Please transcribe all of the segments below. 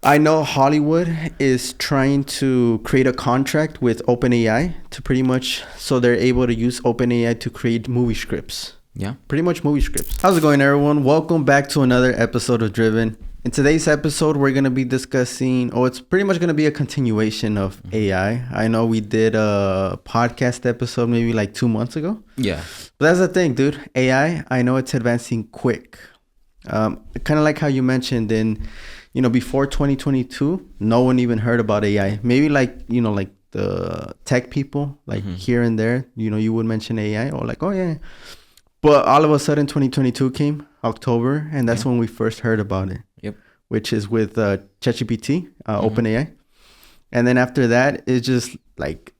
I know Hollywood is trying to create a contract with OpenAI to pretty much, so they're able to use OpenAI to create movie scripts. Yeah. Pretty much movie scripts. How's it going, everyone? Welcome back to another episode of Driven. In today's episode, we're going to be discussing, it's pretty much going to be a continuation of AI. I know we did a podcast episode maybe like 2 months ago. Yeah. But that's the thing, dude. AI, I know it's advancing quick. Kind of like how you mentioned before 2022, no one even heard about AI. Maybe like the tech people, like here and there, you would mention AI or like, oh yeah. But all of a sudden 2022 came, October, and that's when we first heard about it. Yep. Which is with ChatGPT, OpenAI. And then after that, it's just like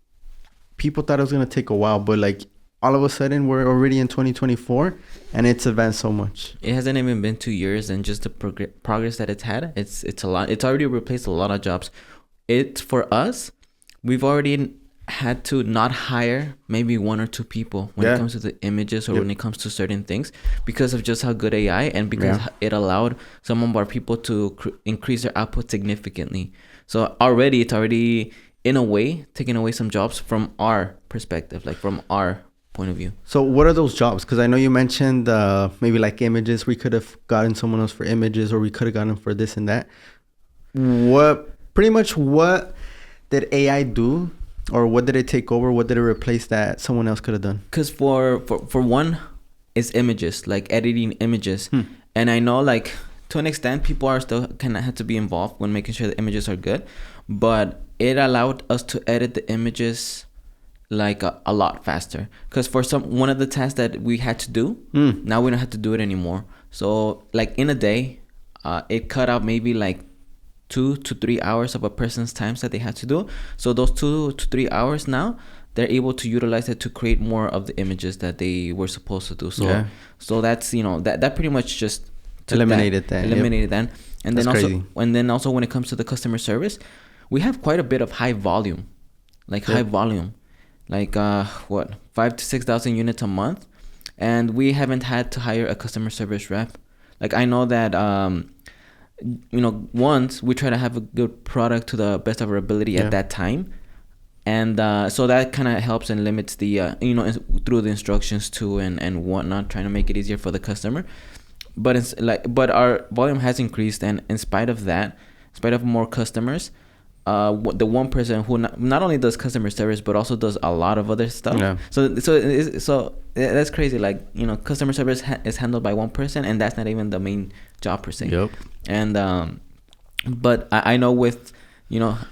people thought it was going to take a while, but like all of a sudden we're already in 2024 and it's advanced so much. It hasn't even been 2 years, and just the progress that it's had, it's a lot. It's already replaced a lot of jobs. For us, we've already had to not hire maybe one or two people when it comes to the images or when it comes to certain things, because of just how good AI, and because it allowed some of our people to increase their output significantly. So it's already in a way taking away some jobs from our perspective, like from our point of view. So what are those jobs? Because I know you mentioned maybe like images. We could have gotten someone else for images, or we could have gotten for this and that. What did AI do? Or what did it take over? What did it replace that someone else could have done? Because for one, it's images, like editing images. And I know, like, to an extent, people are still kind of have to be involved when making sure the images are good. But it allowed us to edit the images like a lot faster. Because for one of the tasks that we had to do, now we don't have to do it anymore. So like in a day, it cut out maybe like 2 to 3 hours of a person's times that they had to do. So those 2 to 3 hours now, they're able to utilize it to create more of the images that they were supposed to do. So that's that pretty much just eliminated that. And that's then also crazy. And then also when it comes to the customer service, we have quite a bit of high volume, like 5,000 to 6,000 units a month, and we haven't had to hire a customer service rep. Like I know that once we try to have a good product to the best of our ability at that time, and so that kind of helps and limits the through the instructions too and whatnot, trying to make it easier for the customer. But it's but our volume has increased, and in spite of that, in spite of more customers, the one person who not only does customer service but also does a lot of other stuff. So that's crazy. Like customer service is handled by one person, and that's not even the main job per se. And but I know with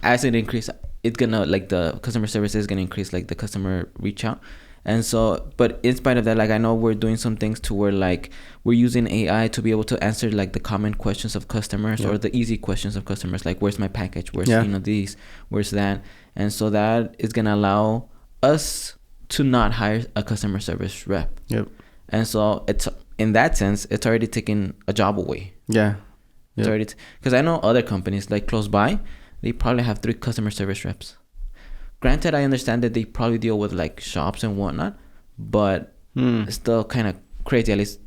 as it increases, it's gonna, like, the customer service is gonna increase, like the customer reach out. And so, but in spite of that, like I know we're doing some things to where like we're using AI to be able to answer like the common questions of customers or the easy questions of customers, like where's my package, where's these, where's that. And so that is gonna allow us to not hire a customer service rep. And so it's, in that sense, it's already taking a job away. It's already, because I know other companies like close by, they probably have 3 customer service reps. Granted, I understand that they probably deal with like shops and whatnot, but it's still kind of crazy, at least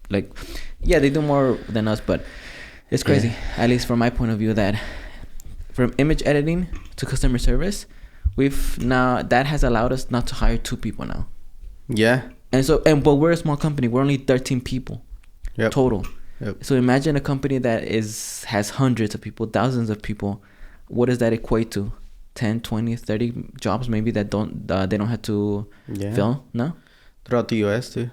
they do more than us, but it's crazy, at least from my point of view, that from image editing to customer service, that has allowed us not to hire 2 people now. But we're a small company. We're only 13 people total. So imagine a company that has hundreds of people, thousands of people. What does that equate to? 10, 20, 30 jobs maybe that they don't have to fill now? Throughout the US too.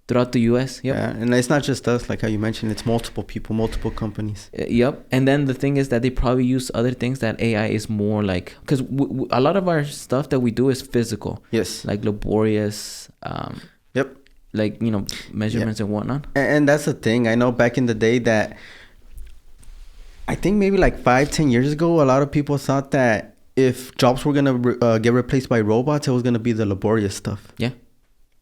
Throughout the US, and it's not just us, like how you mentioned, it's multiple people, multiple companies. And then the thing is that they probably use other things that AI is more like, because a lot of our stuff that we do is physical. Like laborious, like, measurements and whatnot. And that's the thing. I know back in the day that I think maybe like 5-10 years ago, a lot of people thought that if jobs were going to get replaced by robots, it was going to be the laborious stuff.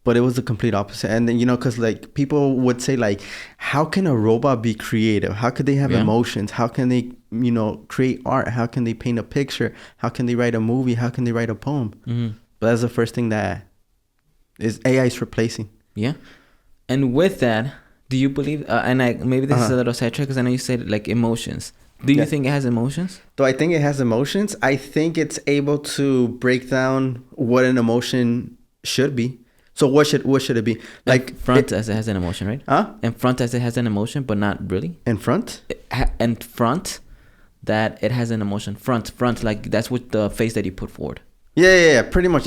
But it was the complete opposite. And then, because like people would say like, how can a robot be creative? How could they have emotions? How can they, create art? How can they paint a picture? How can they write a movie? How can they write a poem? But that's the first thing that AI is replacing. And with that, do you believe, maybe this is a little sidetrack, because I know you said like emotions. Do you think it has emotions? Do I think it has emotions? I think it's able to break down what an emotion should be. So what should it be? Like in front as it has an emotion, right? In front as it has an emotion, but not really. In front? In front that it has an emotion. Front, like that's what the face that you put forward. Yeah. Pretty much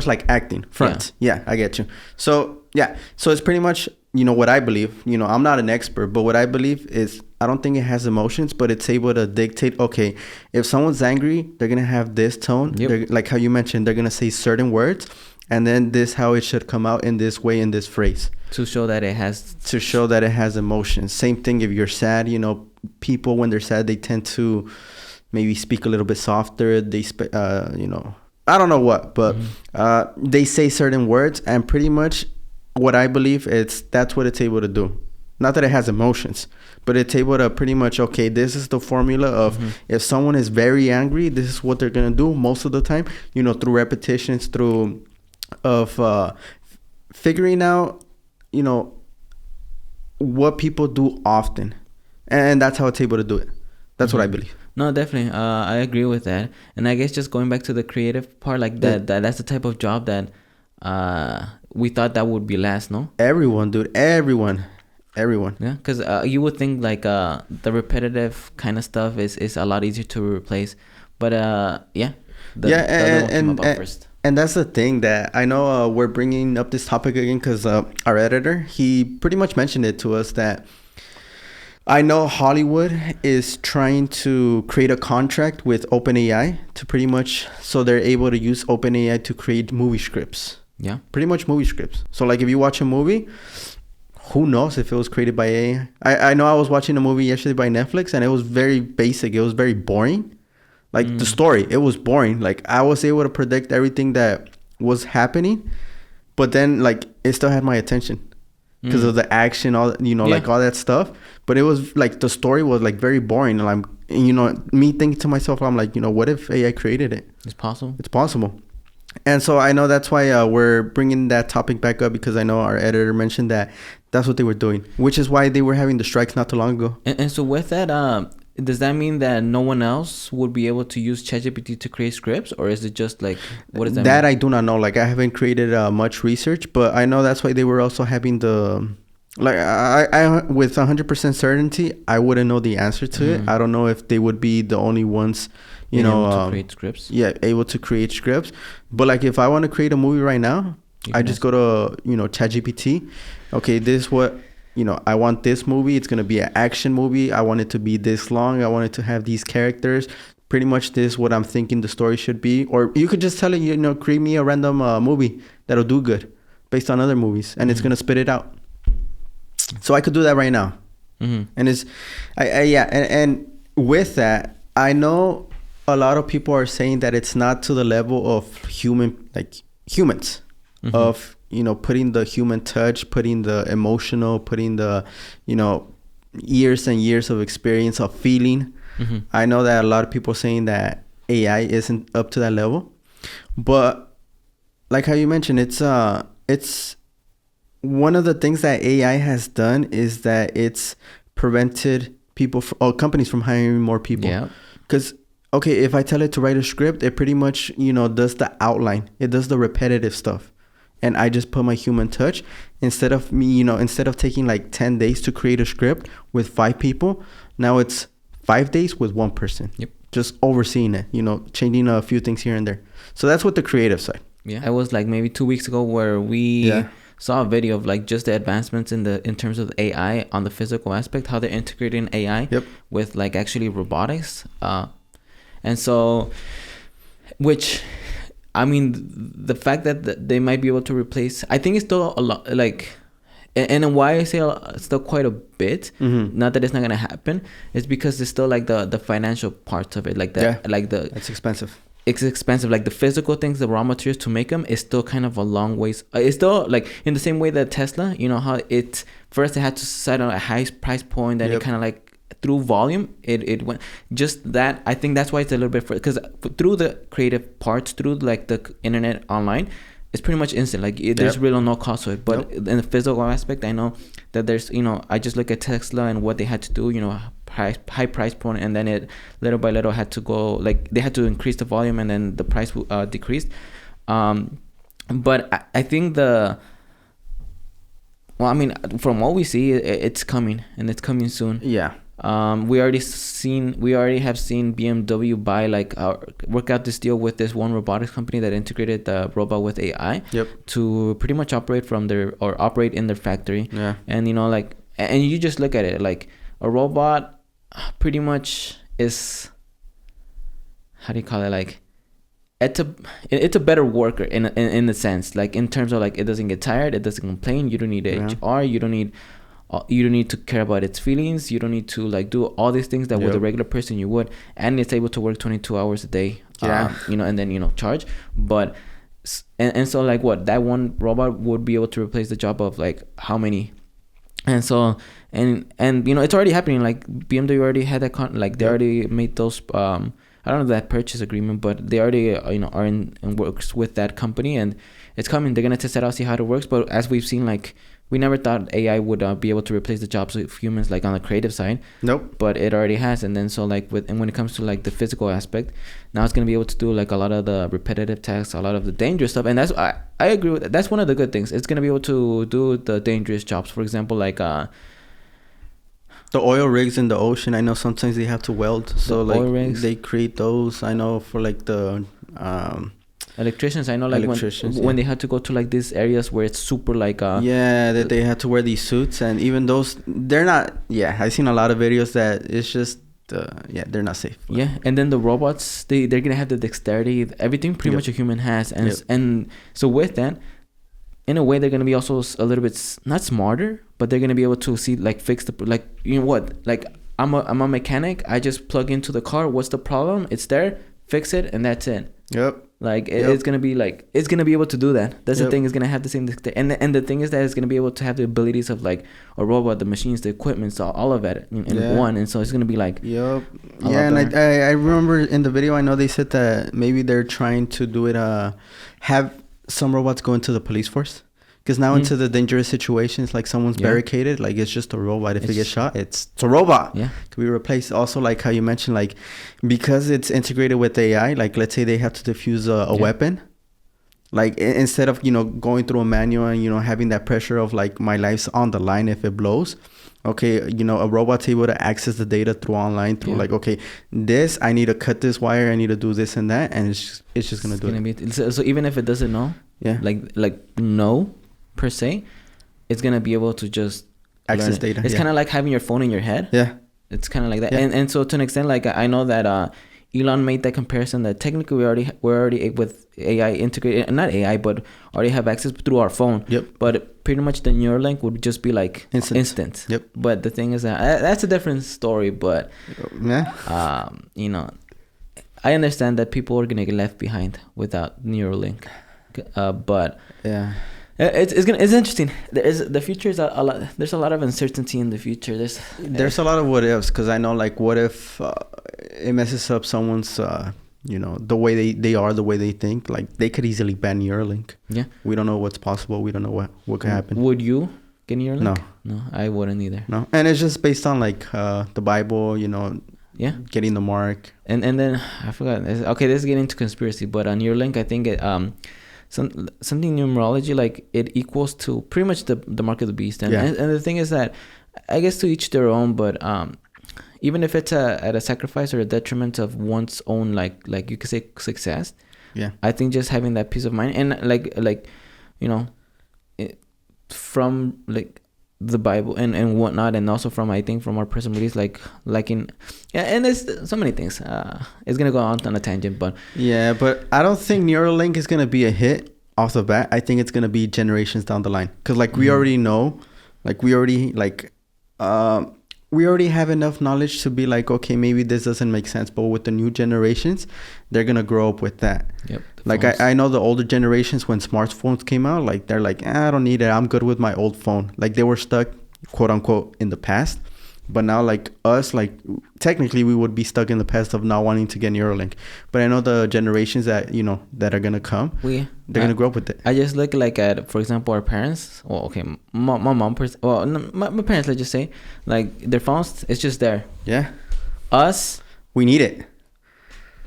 like acting. Front. Yeah, I get you. So it's pretty much, what I believe. I'm not an expert, but what I believe is I don't think it has emotions, but it's able to dictate, okay, if someone's angry, they're going to have this tone. Yep. Like how you mentioned, they're going to say certain words. And then this how it should come out in this way, in this phrase. To show that it has... To show that it has emotions. Same thing if you're sad, people when they're sad, they tend to maybe speak a little bit softer. They, I don't know what, but they say certain words. And pretty much what I believe that's what it's able to do. Not that it has emotions, but it's able to pretty much, okay, this is the formula of if someone is very angry, this is what they're going to do most of the time, through repetitions, through... of figuring out what people do often, and that's how it's able to do it. That's what I believe. No, definitely, I agree with that. And I guess just going back to the creative part, like that's the type of job that we thought that would be last. No, everyone, dude, everyone. Yeah, because you would think like the repetitive kind of stuff is a lot easier to replace, but and that's the thing that I know we're bringing up this topic again because our editor, he pretty much mentioned it to us that I know Hollywood is trying to create a contract with OpenAI to pretty much, so they're able to use OpenAI to create movie scripts. Yeah. Pretty much movie scripts. So like if you watch a movie, who knows if it was created by AI. I know I was watching a movie yesterday by Netflix and it was very basic. It was very boring. Like the story, it was boring. Like I was able to predict everything that was happening, but then like it still had my attention because of the action, all like all that stuff. But it was like the story was like very boring, and I'm me thinking to myself, I'm like, what if AI created it? It's possible. It's possible. And so I know that's why we're bringing that topic back up, because I know our editor mentioned that that's what they were doing, which is why they were having the strikes not too long ago. And so with that, does that mean that no one else would be able to use ChatGPT to create scripts, or is it just like, what does that mean? I do not know. Like I haven't created much research, but I know that's why they were also having the, like I with 100% certainty, I wouldn't know the answer to it. I don't know if they would be the only ones, able to create scripts. Yeah, able to create scripts. But like if I want to create a movie right now, I just go to, ChatGPT. Okay, this is what, I want this movie. It's going to be an action movie. I want it to be this long. I want it to have these characters. Pretty much this is what I'm thinking the story should be. Or you could just tell it, create me a random movie that'll do good based on other movies. And it's going to spit it out. So I could do that right now. And it's, and with that, I know a lot of people are saying that it's not to the level of humans, of, putting the human touch, putting the emotional, putting the, years and years of experience of feeling. I know that a lot of people are saying that AI isn't up to that level, but like how you mentioned, it's one of the things that AI has done is that it's prevented people or companies from hiring more people. Yeah. Because okay, if I tell it to write a script, it pretty much does the outline. It does the repetitive stuff. And I just put my human touch instead of me, instead of taking like 10 days to create a script with 5 people, now it's 5 days with 1 person. Yep. Just overseeing it, changing a few things here and there. So that's what the creative side. Yeah. It was like maybe 2 weeks ago where we saw a video of like just the advancements in terms of AI on the physical aspect, how they're integrating AI with like actually robotics. And so, which... I mean, the fact that they might be able to replace, I think it's still a lot, like, and why I say still quite a bit, not that it's not going to happen, is because it's still like the financial parts of it, like that, like the... It's expensive. It's expensive. Like the physical things, the raw materials to make them is still kind of a long ways. It's still like in the same way that Tesla, how it first it had to set on a high price point, then it kind of like, through volume, it went just that. I think that's why it's a little bit because through the creative parts, through like the internet online, it's pretty much instant. Like there's really no cost to it. But in the physical aspect, I know that there's I just look at Tesla and what they had to do. high price point, and then it little by little had to go, like they had to increase the volume, and then the price decreased. But I think I mean, from what we see, it's coming, and it's coming soon. Yeah. We already have seen BMW buy, like, work out this deal with this one robotics company that integrated the robot with AI. Yep. To pretty much operate in their factory. Yeah. And like, and you just look at it, like a robot pretty much is, how do you call it, like, it's a better worker in a sense, like in terms of like it doesn't get tired, it doesn't complain, you don't need HR, you don't need to care about its feelings, you don't need to like do all these things that with a regular person you would, and it's able to work 22 hours a day. And then charge. But and so like what, that one robot would be able to replace the job of like how many. And so and it's already happening. Like BMW already had that they already made those I don't know that purchase agreement, but they already are in works with that company, and it's coming. They're gonna test it out, see how it works. But as we've seen, like, we never thought AI would be able to replace the jobs of humans, like on the creative side. Nope. But it already has. And then so like when it comes to like the physical aspect, now it's gonna be able to do like a lot of the repetitive tasks, a lot of the dangerous stuff. And that's I agree with that. That's one of the good things. It's gonna be able to do the dangerous jobs. For example, like the oil rigs in the ocean, I know sometimes they have to weld. So like they create those. I know for like the electricians, I know, like when they had to go to like these areas where it's super like that they had to wear these suits, and even those, they're not. I've seen a lot of videos that it's just they're not safe. And then the robots, they're gonna have the dexterity, everything pretty much a human has, and so with that, in a way, they're gonna be also a little bit not smarter, but they're gonna be able to see, like, fix the, like, like I'm a mechanic. I just plug into the car. What's the problem? It's there. Fix it, and that's it. Yep. Like it's gonna be like, it's gonna be able to do that. That's the thing. It's gonna have the same, and the thing is that it's gonna be able to have the abilities of like a robot, the machines, the equipment, so all of it in one. And so it's gonna be like and I remember in the video, I know they said that maybe they're trying to do it have some robots go into the police force, because now into the dangerous situations, like someone's barricaded, like it's just a robot. If it gets shot, it's a robot. Can be replaced. Also, like how you mentioned, like because it's integrated with AI, like let's say they have to defuse a weapon, like instead of going through a manual and having that pressure of like my life's on the line if it blows. Okay, a robot's able to access the data through online, through like, okay, this, I need to cut this wire, I need to do this and that, and it's just gonna do it. So even if it doesn't know, like no per se, it's gonna be able to just access data. It's kind of like having your phone in your head. It's kind of like that. And so to an extent, like I know that Elon made that comparison that technically we're already with AI integrated, not AI, but already have access through our phone. But pretty much the Neuralink would just be like instant. But the thing is that that's a different story. But I understand that people are gonna get left behind without Neuralink. But it's interesting. The future is a lot. There's a lot of uncertainty in the future. There's a lot of what ifs, because I know, like, what if it messes up someone's the way they are, the way they think. Like they could easily ban Neuralink. We don't know what's possible. We don't know what could happen. Would you get Neuralink? No, I wouldn't either. No, and it's just based on like the Bible, getting the mark. And then I forgot. Okay, let's get into conspiracy. But on Neuralink, I think it something numerology, like it equals to pretty much the mark of the beast. And the thing is that I guess to each their own, but even if it's at a sacrifice or a detriment of one's own, like you could say, success. I think just having that peace of mind, and like from like the Bible and whatnot, and also from, I think, from our personal beliefs, like in and there's so many things. It's gonna go on a tangent, but but I don't think Neuralink is gonna be a hit off the bat. I think it's gonna be generations down the line, because like we already know, like we already have enough knowledge to be like, okay, maybe this doesn't make sense, but with the new generations, they're gonna grow up with that. Like I know the older generations, when smartphones came out, like they're like, I don't need it, I'm good with my old phone. Like they were stuck, quote unquote, in the past. But now, like us, like technically we would be stuck in the past of not wanting to get Neuralink. But I know the generations that that are gonna come, they're gonna grow up with it. I just look like at, for example, our parents. Well, okay, my mom, my parents. Let's just say, like their phones, it's just there. Yeah. Us, we need it.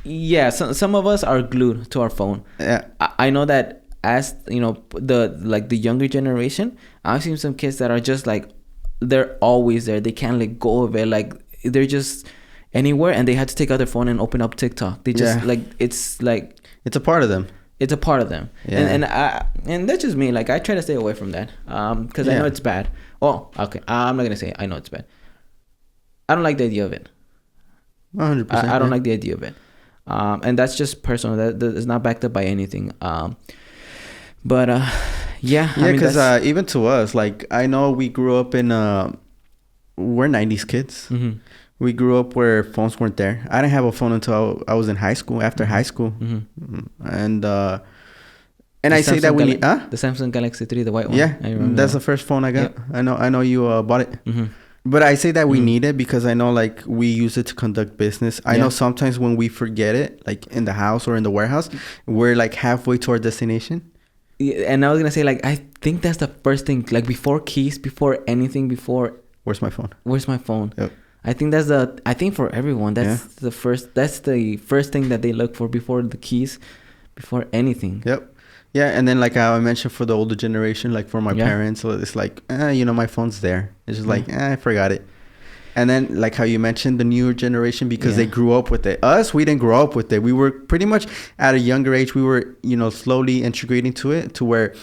Yeah, some of us are glued to our phone. Yeah. I know that as the younger generation, I've seen some kids that are just like, they're always there. They can't let go of it. Like they're just anywhere, and they had to take out their phone and open up TikTok. They just it's a part of them. It's a part of them. Yeah. And that's just me. Like I try to stay away from that. Because I know it's bad. Oh, okay. I'm not gonna say I know it's bad. I don't like the idea of it. 100%. I don't like the idea of it. And that's just personal. That is not backed up by anything. But yeah, because even to us, like I know we grew up in we're 90s kids. Mm-hmm. We grew up where phones weren't there. I didn't have a phone until I was in high school. After high school, and I say that we need the Samsung Galaxy 3, the white one. Yeah, that's the first phone I got. Yep. I know you bought it. Mm-hmm. But I say that we need it because I know like we use it to conduct business. I know sometimes when we forget it, like in the house or in the warehouse, we're like halfway to our destination. And I was gonna say, like, I think that's the first thing, like before keys, before anything, before where's my phone? Yep. I think for everyone that's the first thing that they look for before the keys, before anything. Yep. Yeah, and then like I mentioned, for the older generation, like for my parents, so it's like, my phone's there. It's just like, I forgot it. And then like how you mentioned the newer generation, because they grew up with it. Us, we didn't grow up with it. We were pretty much at a younger age. We were, slowly integrating to it to where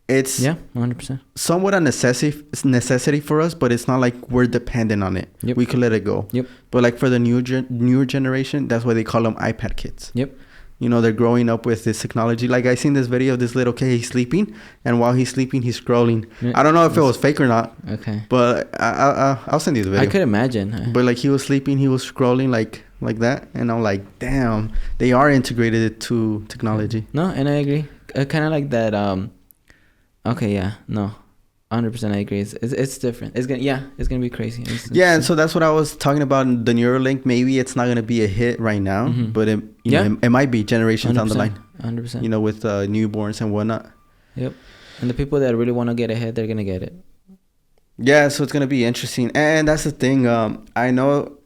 it's 100% somewhat a necessity for us, but it's not like we're dependent on it. Yep. We could let it go. Yep. But like for the newer generation, that's why they call them iPad kids. Yep. They're growing up with this technology. Like I seen this video of this little kid, he's sleeping, and while he's sleeping, he's scrolling. I don't know if it was fake or not. Okay. But I'll send you the video. I could imagine. But like he was sleeping, he was scrolling like that, and I'm like, damn, they are integrated to technology. No, and I agree. Kind of like that. Okay, yeah, no. 100% I agree. It's different. It's gonna be crazy. And so that's what I was talking about in the Neuralink. Maybe it's not gonna be a hit right now, but it might be generations down the line. 100%. With newborns and whatnot. Yep. And the people that really want to get ahead, they're gonna get it. Yeah, so it's gonna be interesting, and that's the thing. I know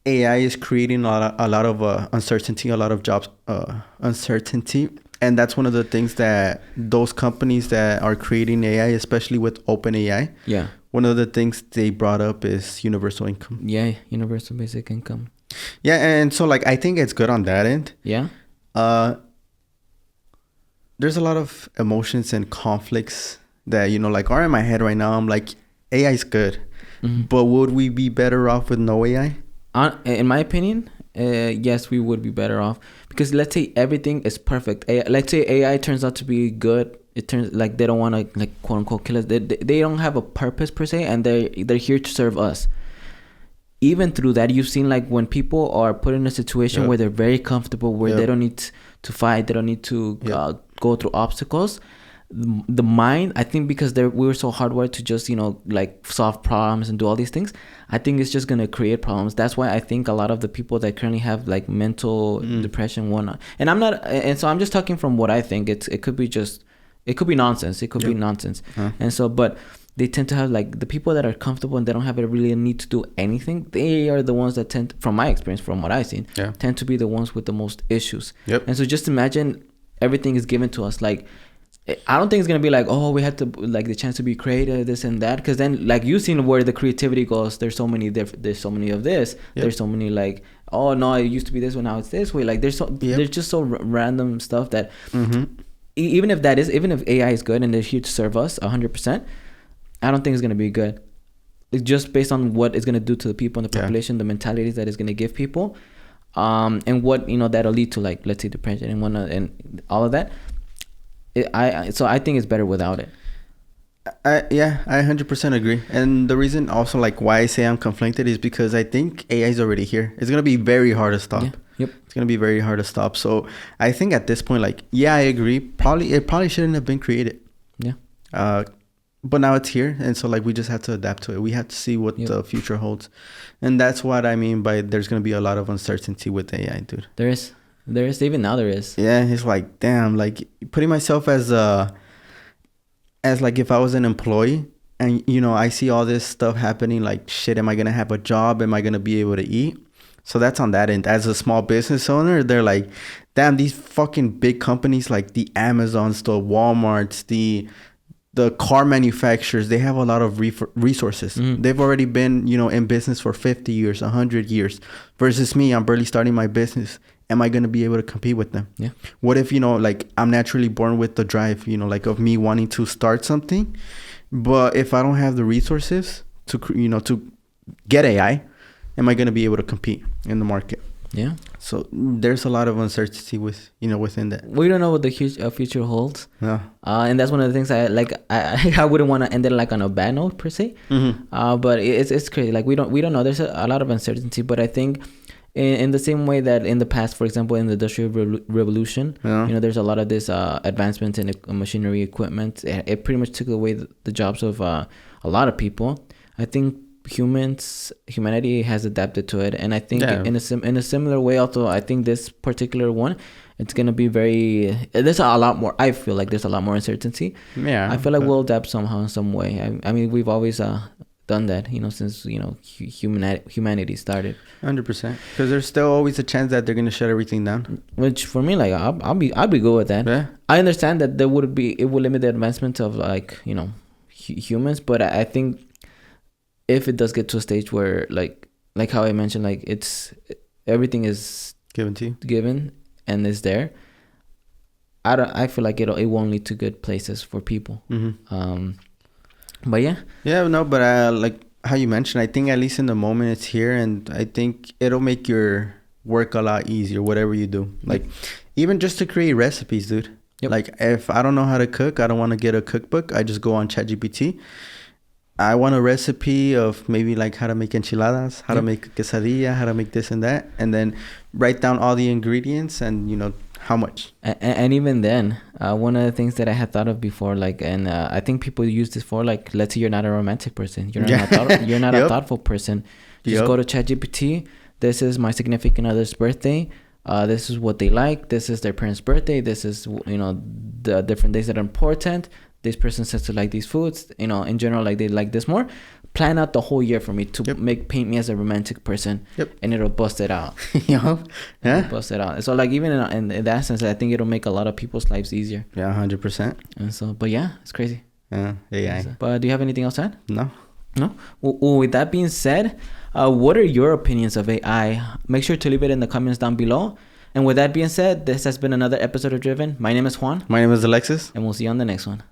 AI is creating a lot of uncertainty, a lot of jobs uncertainty. And that's one of the things that those companies that are creating AI, especially with OpenAI, one of the things they brought up is universal income. Yeah, universal basic income. Yeah, and so like I think it's good on that end. Yeah. There's a lot of emotions and conflicts that like are in my head right now. I'm like, AI is good, but would we be better off with no AI? In my opinion, yes, we would be better off, because let's say everything is perfect. Let's say AI turns out to be good. It turns like they don't want to like quote unquote kill us. They don't have a purpose per se, and they're here to serve us. Even through that, you've seen like when people are put in a situation where they're very comfortable, where they don't need to fight, they don't need to go through obstacles. The mind, I think, because we were so hardwired to just like solve problems and do all these things, I think it's just gonna create problems. That's why I think a lot of the people that currently have like mental depression, whatnot, and so I'm just talking from what I think. It could be nonsense. It could be nonsense. And so, but they tend to have like the people that are comfortable and they don't have really a need to do anything. They are the ones that tend, from my experience, from what I've seen, tend to be the ones with the most issues. And so just imagine everything is given to us. Like, I don't think it's gonna be like, oh, we had to like the chance to be creative, this and that, because then like you've seen where the creativity goes. There's so many of this. There's so many like, oh no, it used to be this way, now it's this way. Like there's just so random stuff that even if AI is good and they're here to serve us 100%, I don't think it's gonna be good. It's just based on what it's gonna do to the people in the population, the mentalities that it's gonna give people, and what that'll lead to, like let's say depression and whatnot and all of that. So I think it's better without it. I 100% agree. And the reason also like why I say I'm conflicted is because I think AI is already here. It's going to be very hard to stop. Yep. It's going to be very hard to stop. So I think at this point, like, I agree. It probably shouldn't have been created. Yeah. but now it's here, and so like we just have to adapt to it. We have to see what the future holds, and that's what I mean by there's gonna be a lot of uncertainty with AI, dude. There is even now there is. Yeah, it's like damn, like putting myself as like if I was an employee, and you know I see all this stuff happening, like shit, am I gonna have a job? Am I gonna be able to eat? So that's on that end. As a small business owner, they're like, damn, these fucking big companies like the Amazons, the Walmarts, the car manufacturers, they have a lot of resources. Mm-hmm. They've already been, you know, in business for 50 years, 100 years. Versus me, I'm barely starting my business. Am I going to be able to compete with them? Yeah. What if, you know, like I'm naturally born with the drive, you know, like of me wanting to start something. But if I don't have the resources to, you know, to get AI, am I going to be able to compete in the market? Yeah. So there's a lot of uncertainty with, you know, within that. We don't know what the future holds. Yeah. And that's one of the things I wouldn't want to end it like on a bad note per se. Mm-hmm. But it's crazy. Like we don't know. There's a lot of uncertainty, but I think in the same way that in the past, for example, in the Industrial Revolution, you know, there's a lot of this advancement in machinery equipment. It pretty much took away the jobs of a lot of people. I think humanity has adapted to it, and I think in a similar way, although I think this particular one, it's gonna be there's a lot more. I feel like there's a lot more uncertainty. I feel like we'll adapt somehow in some way. I mean, we've always done that, you know, since, you know, humanity started. 100%, because there's still always a chance that they're gonna shut everything down, which for me, like, I'll be good with that. Yeah. I understand that it would limit the advancement of, like, you know, humans, but I think if it does get to a stage where like how I mentioned, like everything is given and is there, I feel like it won't lead to good places for people. Mm-hmm. But but like how you mentioned, I think at least in the moment it's here, and I think it'll make your work a lot easier, whatever you do. Like even just to create recipes, dude. Yep. Like if I don't know how to cook, I don't want to get a cookbook, I just go on ChatGPT. I want a recipe of maybe like how to make enchiladas, how to make quesadilla, how to make this and that, and then write down all the ingredients and, you know, how much. And even then, one of the things that I had thought of before, like, and I think people use this for, like, let's say you're not a romantic person, you're not a thoughtful person. Just go to ChatGPT. This is my significant other's birthday. This is what they like. This is their parents' birthday. This is, you know, the different days that are important. This person says to like these foods, you know, in general, like they like this more. Plan out the whole year for me to paint me as a romantic person, and it'll bust it out. Bust it out. So like even in that sense, I think it'll make a lot of people's lives easier. 100%. And so, but yeah, it's crazy. AI. But do you have anything else to add? No. Well, with that being said, what are your opinions of AI? Make sure to leave it in the comments down below. And with that being said, this has been another episode of Driven. My name is Juan. My name is Alexis. And we'll see you on the next one.